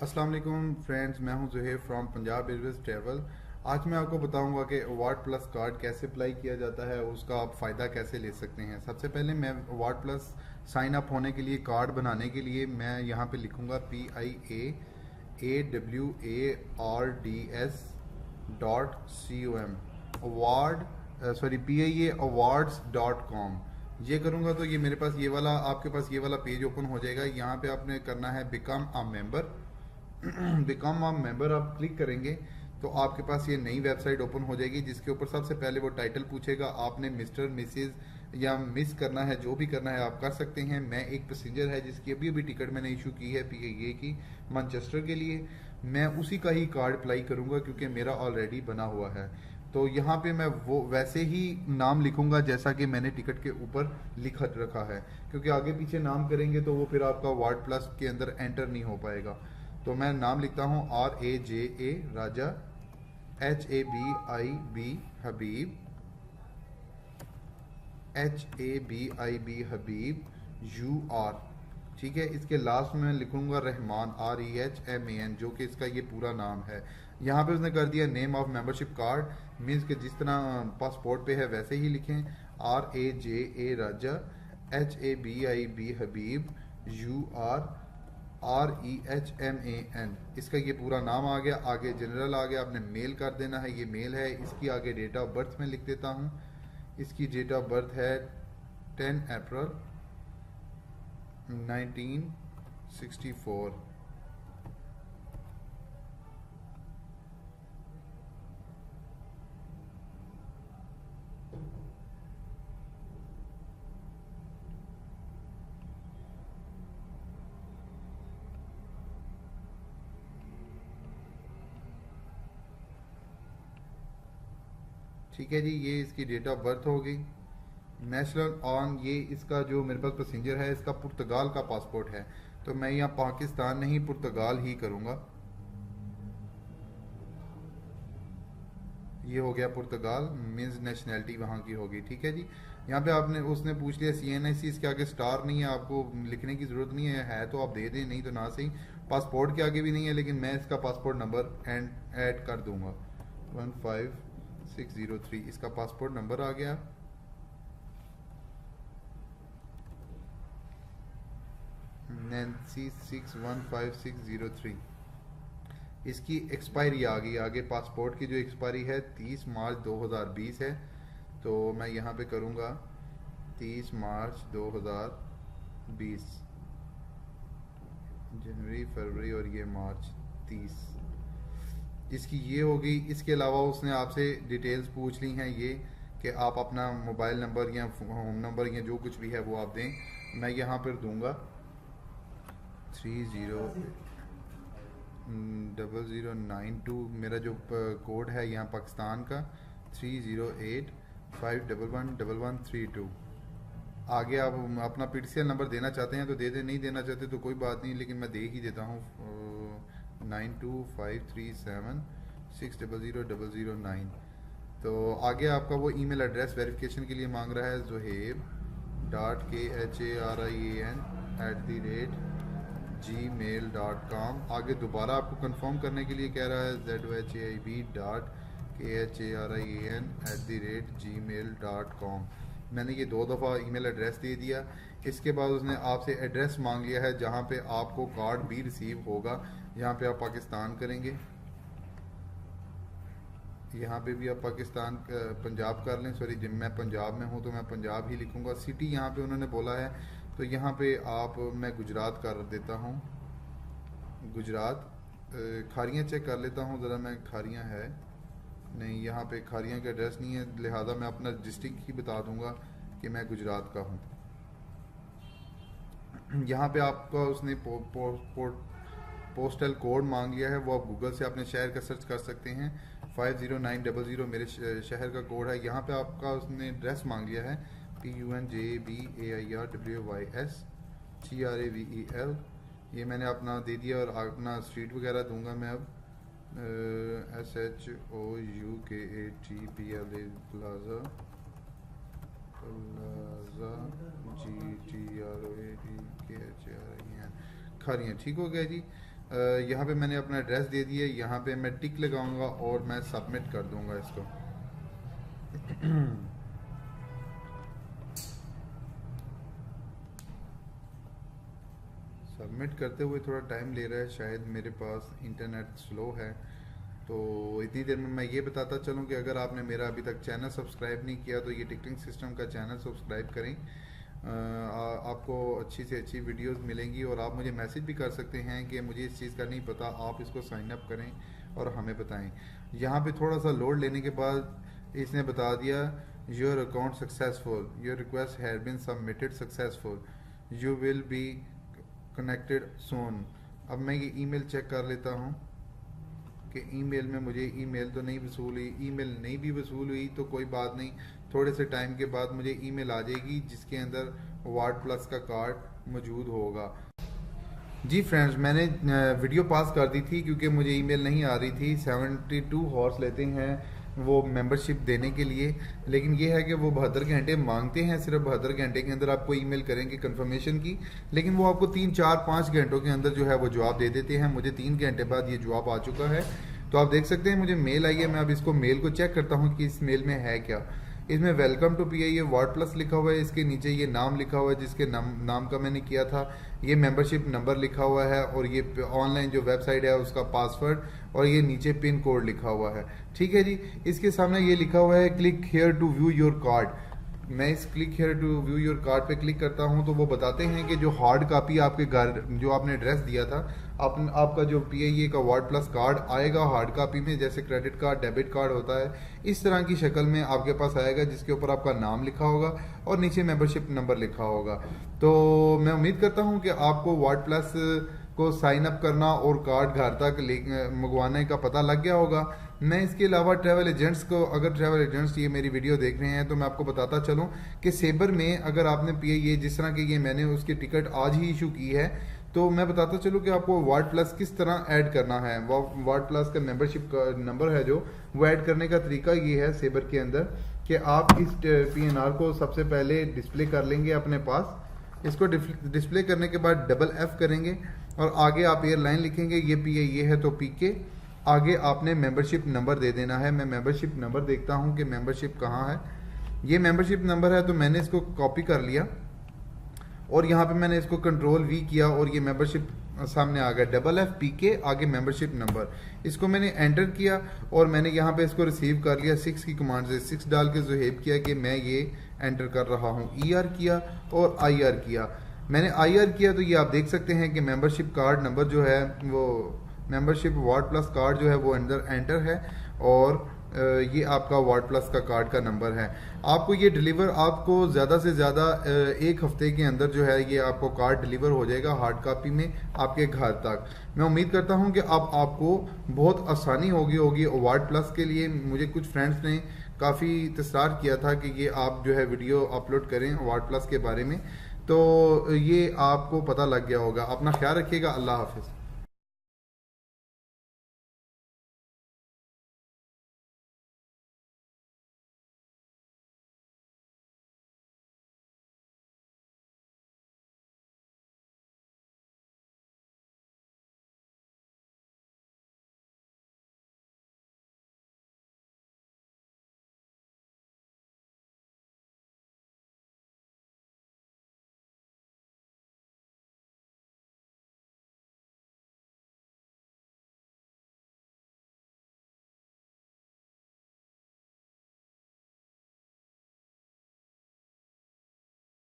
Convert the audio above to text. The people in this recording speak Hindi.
अस्सलाम वालेकुम फ्रेंड्स, मैं हूं Zuhaib from Punjab Airways travel. आज मैं आपको बताऊंगा कि अवार्ड प्लस कार्ड कैसे अप्लाई किया जाता है, उसका आप फ़ायदा कैसे ले सकते हैं। सबसे पहले मैं अवार्ड प्लस साइन अप होने के लिए, कार्ड बनाने के लिए मैं यहाँ पे लिखूंगा PIAAWARDS.com अवार्ड, सॉरी PIAAwards.com। ये करूँगा तो ये मेरे पास ये वाला, आपके पास ये वाला पेज ओपन हो जाएगा। यहाँ पे आपने करना है become a member. Become a member आप क्लिक करेंगे तो आपके पास ये नई वेबसाइट ओपन हो जाएगी, जिसके ऊपर सबसे पहले वो टाइटल पूछेगा। आपने मिस्टर मिसेज या मिस करना है, जो भी करना है आप कर सकते हैं। मैं एक पैसेंजर है जिसकी अभी अभी टिकट मैंने इशू की है PIA की, मैनचेस्टर के लिए। मैं उसी का ही कार्ड अप्लाई करूंगा क्योंकि मेरा ऑलरेडी बना हुआ है। तो यहाँ पे मैं वो वैसे ही नाम लिखूंगा जैसा कि मैंने टिकट के ऊपर लिख रखा है, क्योंकि आगे पीछे नाम करेंगे तो वो फिर आपका वार्ड प्लस के अंदर एंटर नहीं हो पाएगा। तो मैं नाम लिखता हूँ RAJA राजा, HABIB हबीब, HABIB हबीब, UR। ठीक है, इसके लास्ट में लिखूंगा रहमान, REHMAN, जो कि इसका ये पूरा नाम है। यहाँ पे उसने कर दिया name of membership card, means कि जिस तरह पासपोर्ट पे है वैसे ही लिखें। RAJA राजा, HABIB हबीब, URREHMAN, इसका ये पूरा नाम आ गया। आगे जनरल आ गया, आपने मेल कर देना है, ये मेल है। इसकी आगे डेट ऑफ बर्थ में लिख देता हूँ। इसकी डेट ऑफ बर्थ है 10 अप्रैल 1964। ठीक है जी, ये इसकी डेट ऑफ बर्थ हो गई। नेशनल ऑन, ये इसका जो मेरे पास पैसेंजर है इसका पुर्तगाल का पासपोर्ट है, तो मैं यहाँ पाकिस्तान नहीं पुर्तगाल ही करूँगा। ये हो गया पुर्तगाल, मीन्स नेशनैलिटी वहाँ की होगी। ठीक है जी, यहाँ पे आपने उसने पूछ लिया CNIC, इसके आगे स्टार नहीं है, आपको लिखने की ज़रूरत नहीं है तो आप दे दें, नहीं तो ना सही। पासपोर्ट के आगे भी नहीं है, लेकिन मैं इसका पासपोर्ट नंबर ऐड कर दूंगा। 15603 इसका पासपोर्ट नंबर आ गया। नैन्सी 615603। इसकी एक्सपायरी आ गई आगे, पासपोर्ट की जो एक्सपायरी है 30 मार्च 2020 है। तो मैं यहाँ पे करूँगा 30 मार्च 2020, जनवरी फरवरी और ये मार्च 30, इसकी ये हो गई। इसके अलावा उसने आपसे डिटेल्स पूछ ली हैं ये, कि आप अपना मोबाइल नंबर या होम नंबर या जो कुछ भी है वो आप दें। मैं यहाँ पर दूंगा 300092, मेरा जो कोड है यहाँ पाकिस्तान का 3085111132। आगे आप अपना PTCL नंबर देना चाहते हैं तो दे दें, नहीं देना चाहते तो कोई बात नहीं, लेकिन मैं दे ही देता हूँ। 9253760009। तो आगे आपका वो ईमेल एड्रेस वेरिफिकेशन के लिए मांग रहा है, zohaib.khan@gmail.com। आगे दोबारा आपको कंफर्म करने के लिए कह रहा है zohaib.khan@gmail.com। मैंने ये 2 दफ़ा ईमेल एड्रेस दे दिया। इसके बाद उसने आपसे एड्रेस मांग लिया है जहाँ पे आपको कार्ड भी रिसीव होगा। यहाँ पे आप पाकिस्तान करेंगे, यहाँ पे भी आप पाकिस्तान पंजाब कर लें। सॉरी, जब मैं पंजाब में हूँ तो मैं पंजाब ही लिखूँगा। सिटी यहाँ पे उन्होंने बोला है तो यहाँ पे आप, मैं गुजरात कर देता हूँ, गुजरात। खारियाँ चेक कर लेता हूँ ज़रा, मैं खारियाँ है नहीं, यहाँ पे खारियाँ का एड्रेस नहीं है, लिहाजा मैं अपना डिस्ट्रिक्ट ही बता दूँगा कि मैं गुजरात का हूँ। यहाँ पे आपका उसने पोस्टल कोड मांग लिया है, वो आप गूगल से अपने शहर का सर्च कर सकते हैं। 50900 मेरे शहर का कोड है। यहाँ पे आपका उसने एड्रेस मांग लिया है, PUNJABAIRWYS ये मैंने अपना दे दिया, और अपना स्ट्रीट वगैरह दूंगा मैं अब। SHOUKATPLA plaza, plaza GTROADKHARIN, Kharian. ठीक हो गया जी। यहाँ पे मैंने अपना एड्रेस दे दिया, यहाँ पे मैं टिक लगाऊंगा और मैं सबमिट कर दूंगा इसको। सबमिट करते हुए थोड़ा टाइम ले रहा है, शायद मेरे पास इंटरनेट स्लो है। तो इतनी देर में मैं ये बताता चलूँ कि अगर आपने मेरा अभी तक चैनल सब्सक्राइब नहीं किया तो ये टिकटिंग सिस्टम का चैनल सब्सक्राइब करें। आपको अच्छी से अच्छी वीडियोस मिलेंगी और आप मुझे मैसेज भी कर सकते हैं कि मुझे इस चीज़ का नहीं पता, आप इसको साइन अप करें और हमें बताएं। यहाँ पे थोड़ा सा लोड लेने के बाद इसने बता दिया your account successful, your request has been submitted successful, you will be connected soon. अब मैं ये ईमेल चेक कर लेता हूँ कि ईमेल में मुझे ईमेल तो नहीं वसूल हुई। ईमेल नहीं भी वसूल हुई तो कोई बात नहीं, थोड़े से टाइम के बाद मुझे ईमेल आ जाएगी जिसके अंदर वार्ड प्लस का कार्ड मौजूद होगा। जी फ्रेंड्स, मैंने वीडियो पास कर दी थी क्योंकि मुझे ईमेल नहीं आ रही थी। 72 हॉर्स लेते हैं वो मेंबरशिप देने के लिए, लेकिन ये है कि वो 72 घंटे मांगते हैं। सिर्फ 72 घंटे के अंदर आपको ईमेल करेंगे कंफर्मेशन की, लेकिन वो आपको 3, 4, 5 घंटों के अंदर जो है वो जवाब दे देते हैं। मुझे 3 घंटे बाद ये जवाब आ चुका है, तो आप देख सकते हैं मुझे मेल आई है। मैं अब इसको मेल को चेक करता हूँ कि इस मेल में है क्या। इसमें welcome to PIA ward plus लिखा हुआ है, इसके नीचे ये नाम लिखा हुआ है जिसके नाम का मैंने किया था, ये मेंबरशिप नंबर लिखा हुआ है और ये ऑनलाइन जो वेबसाइट है उसका पासवर्ड और ये नीचे पिन कोड लिखा हुआ है। ठीक है जी, इसके सामने ये लिखा हुआ है click here to view your card. मैं इस click here to view your card पे क्लिक करता हूं तो वो बताते हैं कि जो हार्ड कॉपी आपके घर जो आपने एड्रेस दिया था, आपका जो PIA का वार्ड प्लस कार्ड आएगा हार्ड कॉपी में, जैसे क्रेडिट कार्ड डेबिट कार्ड होता है इस तरह की शक्ल में आपके पास आएगा, जिसके ऊपर आपका नाम लिखा होगा और नीचे मेंबरशिप नंबर लिखा होगा। तो मैं उम्मीद करता हूं कि आपको वार्ड प्लस को साइन अप करना और कार्ड घर तक मंगवाने का पता लग गया होगा। मैं इसके अलावा ट्रैवल एजेंट्स को, अगर ट्रैवल एजेंट्स ये मेरी वीडियो देख रहे हैं तो मैं आपको बताता चलूं कि सेबर में अगर आपने PIA जिस तरह की ये मैंने उसकी टिकट आज ही इशू की है, तो मैं बताता चलूं कि आपको वार्ड प्लस किस तरह ऐड करना है। वार्ड प्लस का मेंबरशिप का नंबर है जो वो ऐड करने का तरीका ये है सेबर के अंदर कि आप इस PNR को सबसे पहले डिस्प्ले कर लेंगे अपने पास। इसको डिस्प्ले करने के बाद $F करेंगे और आगे आप एयरलाइन लिखेंगे, ये PIA है तो PK, आगे आपने मेंबरशिप नंबर दे देना है। मैं मेंबरशिप नंबर देखता हूं कि मेंबरशिप कहाँ है। ये मेंबरशिप नंबर है तो मैंने इसको कॉपी कर लिया और यहाँ पे मैंने इसको कंट्रोल V किया और ये मेंबरशिप सामने आ गया $F PK, आगे मेंबरशिप नंबर। इसको मैंने एंटर किया और मैंने यहाँ पे इसको रिसीव कर लिया 6 की कमांड से। 6 डाल के ज़ुहैब किया कि मैं ये एंटर कर रहा हूँ। ER किया और IR किया। मैंने IR किया तो ये आप देख सकते हैं कि मेंबरशिप कार्ड नंबर जो है वो मेंबरशिप वार्ड प्लस कार्ड जो है वो अंदर एंटर है और ये आपका वार्ड प्लस का कार्ड का नंबर है। आपको ये डिलीवर, आपको ज़्यादा से ज़्यादा 1 हफ्ते के अंदर जो है ये आपको कार्ड डिलीवर हो जाएगा हार्ड कॉपी में आपके घर तक। मैं उम्मीद करता हूँ कि अब आपको बहुत आसानी होगी वार्ड प्लस के लिए। मुझे कुछ फ्रेंड्स ने काफ़ी तस्रार किया था कि ये आप जो है वीडियो अपलोड करें वार्ड प्लस के बारे में, तो ये आपको पता लग गया होगा। अपना ख्याल रखिएगा। अल्लाह हाफिज़।